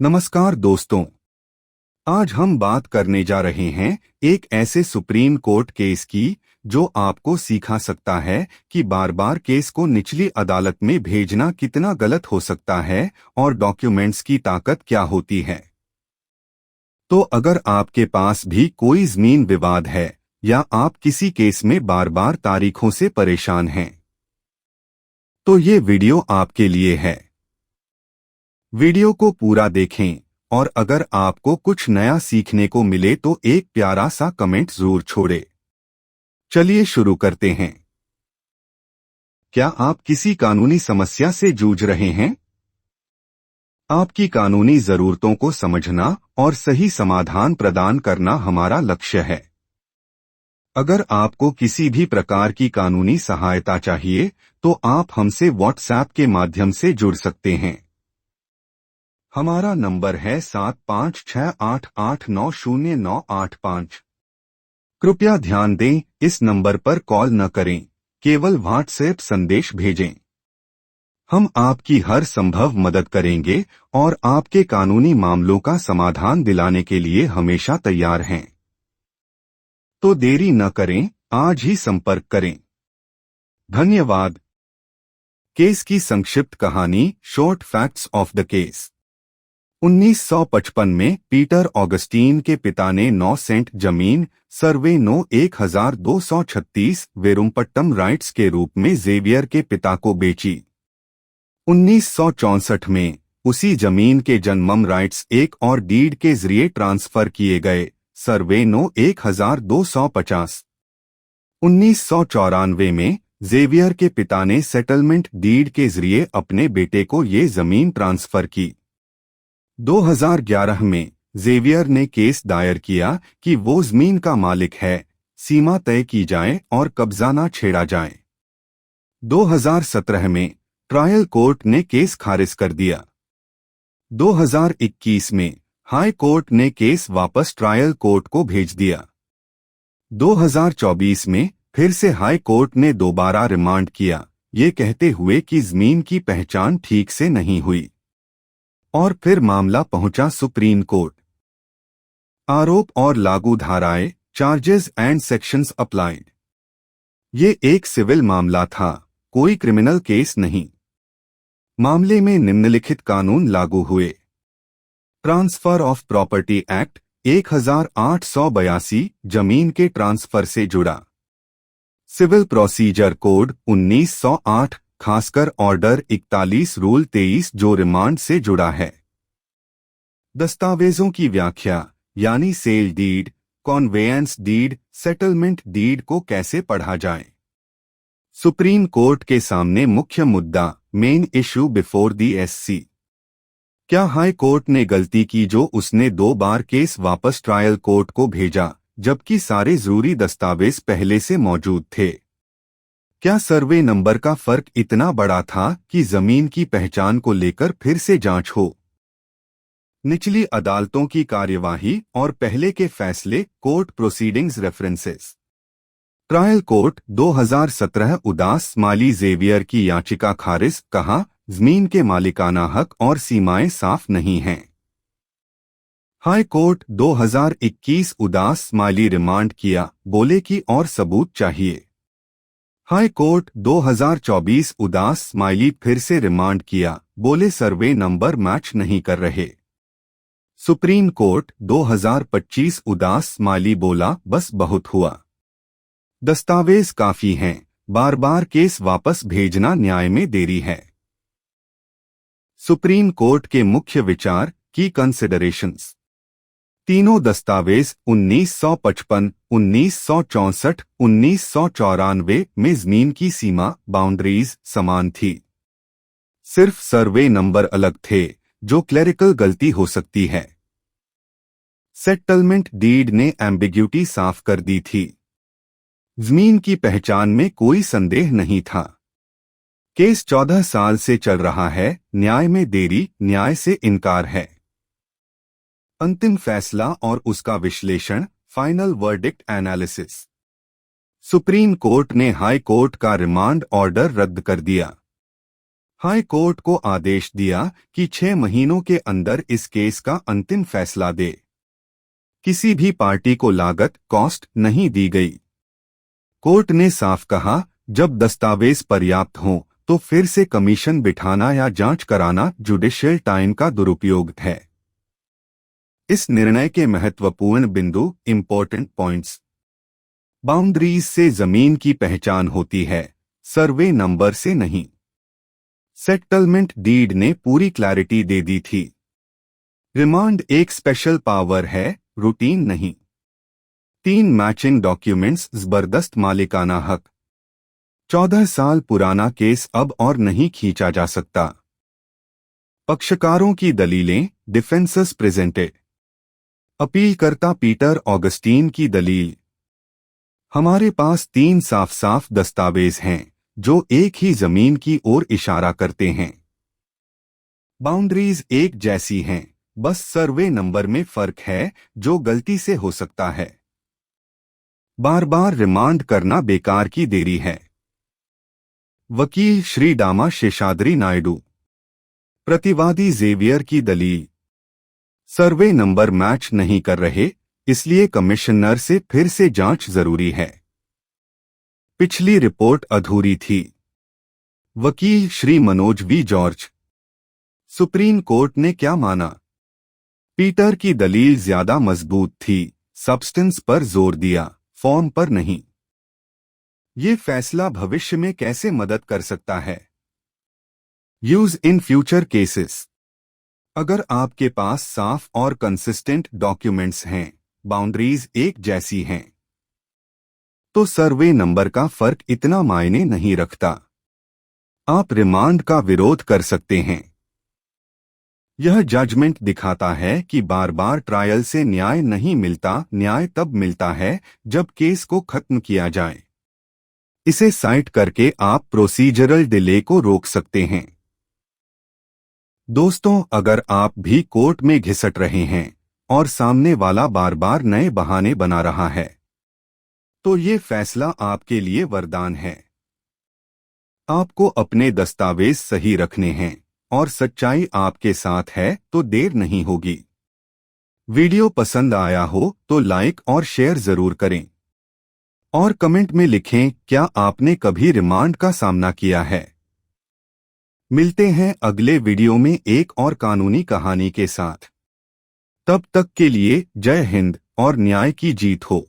नमस्कार दोस्तों। आज हम बात करने जा रहे हैं एक ऐसे सुप्रीम कोर्ट केस की जो आपको सिखा सकता है कि बार बार केस को निचली अदालत में भेजना कितना गलत हो सकता है और डॉक्यूमेंट्स की ताकत क्या होती है। तो अगर आपके पास भी कोई जमीन विवाद है या आप किसी केस में बार बार तारीखों से परेशान हैं, तो ये वीडियो आपके लिए है। वीडियो को पूरा देखें और अगर आपको कुछ नया सीखने को मिले तो एक प्यारा सा कमेंट जरूर छोड़े। चलिए शुरू करते हैं। क्या आप किसी कानूनी समस्या से जूझ रहे हैं? आपकी कानूनी जरूरतों को समझना और सही समाधान प्रदान करना हमारा लक्ष्य है। अगर आपको किसी भी प्रकार की कानूनी सहायता चाहिए तो आप हमसे व्हाट्सएप के माध्यम से जुड़ सकते हैं। हमारा नंबर है 7568890985। कृपया ध्यान दें, इस नंबर पर कॉल न करें, केवल व्हाट्सएप संदेश भेजें। हम आपकी हर संभव मदद करेंगे और आपके कानूनी मामलों का समाधान दिलाने के लिए हमेशा तैयार हैं। तो देरी न करें, आज ही संपर्क करें। धन्यवाद। केस की संक्षिप्त कहानी, short facts of the case. 1955 में पीटर ऑगस्टीन के पिता ने 9 सेंट जमीन सर्वे नो 1236 वेरुम्पट्टम राइट्स के रूप में जेवियर के पिता को बेची। 1964 में उसी जमीन के जन्मम राइट्स एक और डीड के जरिए ट्रांसफर किए गए, सर्वे नो 1250। 1994 में जेवियर के पिता ने सेटलमेंट डीड के जरिए अपने बेटे को ये जमीन ट्रांसफर की। 2011 में जेवियर ने केस दायर किया कि वो जमीन का मालिक है, सीमा तय की जाए और कब्जा न छेड़ा जाए। 2017 में ट्रायल कोर्ट ने केस खारिज कर दिया। 2021 में हाई कोर्ट ने केस वापस ट्रायल कोर्ट को भेज दिया। 2024 में फिर से हाई कोर्ट ने दोबारा रिमांड किया, ये कहते हुए कि जमीन की पहचान ठीक से नहीं हुई। और फिर मामला पहुंचा सुप्रीम कोर्ट। आरोप और लागू धाराएं, चार्जेस एंड सेक्शंस अप्लाइड। ये एक सिविल मामला था, कोई क्रिमिनल केस नहीं। मामले में निम्नलिखित कानून लागू हुए। ट्रांसफर ऑफ प्रॉपर्टी एक्ट 1882 जमीन के ट्रांसफर से जुड़ा। सिविल प्रोसीजर कोड 1908 खासकर ऑर्डर 41 रूल 23 जो रिमांड से जुड़ा है। दस्तावेजों की व्याख्या यानी sale deed, conveyance deed, settlement deed को कैसे पढ़ा जाए। सुप्रीम कोर्ट के सामने मुख्य मुद्दा, main issue before the SC. क्या हाई कोर्ट ने गलती की जो उसने 2 बार केस वापस ट्रायल कोर्ट को भेजा जबकि सारे जरूरी दस्तावेज पहले से मौजूद थे? क्या सर्वे नंबर का फर्क इतना बड़ा था कि जमीन की पहचान को लेकर फिर से जांच हो? निचली अदालतों की कार्यवाही और पहले के फैसले, court proceedings references. Trial court 2017 उदास माली जेवियर की याचिका खारिज, कहा जमीन के मालिकाना हक और सीमाएं साफ नहीं हैं। हाई कोर्ट 2021 उदास माली रिमांड किया, बोले कि और सबूत चाहिए। हाई कोर्ट 2024 उदास स्माइली फिर से रिमांड किया, बोले सर्वे नंबर मैच नहीं कर रहे। सुप्रीम कोर्ट 2025 उदास स्माइली बोला बस बहुत हुआ, दस्तावेज काफी हैं, बार बार केस वापस भेजना न्याय में देरी है। सुप्रीम कोर्ट के मुख्य विचार की कंसिडरेशंस। तीनों दस्तावेज 1955, 1964, 1994 में जमीन की सीमा बाउंड्रीज समान थी। सिर्फ सर्वे नंबर अलग थे, जो क्लेरिकल गलती हो सकती है। सेटलमेंट डीड ने एम्बिग्यूटी साफ कर दी थी। जमीन की पहचान में कोई संदेह नहीं था। केस 14 साल से चल रहा है, न्याय में देरी, न्याय से इनकार है। अंतिम फैसला और उसका विश्लेषण, final verdict analysis. Supreme court ने हाई कोर्ट का रिमांड ऑर्डर रद्द कर दिया। हाई कोर्ट को आदेश दिया कि 6 महीनों के अंदर इस केस का अंतिम फैसला दे। किसी भी पार्टी को लागत कॉस्ट नहीं दी गई। कोर्ट ने साफ कहा, जब दस्तावेज पर्याप्त हों तो फिर से कमीशन बिठाना या जांच कराना जुडिशियल टाइम का दुरुपयोग है। इस निर्णय के महत्वपूर्ण बिंदु इंपॉर्टेंट पॉइंट्स। बाउंड्रीज से जमीन की पहचान होती है, सर्वे नंबर से नहीं। सेटलमेंट डीड ने पूरी क्लैरिटी दे दी थी। रिमांड एक स्पेशल पावर है, रूटीन नहीं। 3 मैचिंग डॉक्यूमेंट्स, जबरदस्त मालिकाना हक। 14 साल पुराना केस अब और नहीं खींचा जा सकता। पक्षकारों की दलीलें, डिफेंसेस प्रेजेंटेड। अपीलकर्ता पीटर ऑगस्टीन की दलील। हमारे पास 3 साफ साफ दस्तावेज हैं जो एक ही जमीन की ओर इशारा करते हैं। बाउंड्रीज एक जैसी हैं, बस सर्वे नंबर में फर्क है जो गलती से हो सकता है। बार बार रिमांड करना बेकार की देरी है। वकील श्री डामा शेषाद्री नायडू। प्रतिवादी जेवियर की दलील। सर्वे नंबर मैच नहीं कर रहे, इसलिए कमिश्नर से फिर से जांच जरूरी है। पिछली रिपोर्ट अधूरी थी। वकील Shri Manoj V George. Supreme court ने क्या माना? पीटर की दलील ज्यादा मजबूत थी, सब्सटेंस पर जोर दिया, फॉर्म पर नहीं। ये फैसला भविष्य में कैसे मदद कर सकता है? Use in future cases. अगर आपके पास साफ और कंसिस्टेंट डॉक्यूमेंट्स हैं, बाउंड्रीज एक जैसी हैं, तो सर्वे नंबर का फर्क इतना मायने नहीं रखता। आप रिमांड का विरोध कर सकते हैं। यह जजमेंट दिखाता है कि बार बार ट्रायल से न्याय नहीं मिलता, न्याय तब मिलता है जब केस को खत्म किया जाए। इसे साइट करके आप प्रोसीजरल डिले को रोक सकते हैं। दोस्तों, अगर आप भी कोर्ट में घिसट रहे हैं और सामने वाला बार बार नए बहाने बना रहा है, तो ये फैसला आपके लिए वरदान है। आपको अपने दस्तावेज सही रखने हैं और सच्चाई आपके साथ है तो देर नहीं होगी। वीडियो पसंद आया हो तो लाइक और शेयर जरूर करें और कमेंट में लिखें, क्या आपने कभी रिमांड का सामना किया है? मिलते हैं अगले वीडियो में एक और कानूनी कहानी के साथ। तब तक के लिए जय हिंद और न्याय की जीत हो।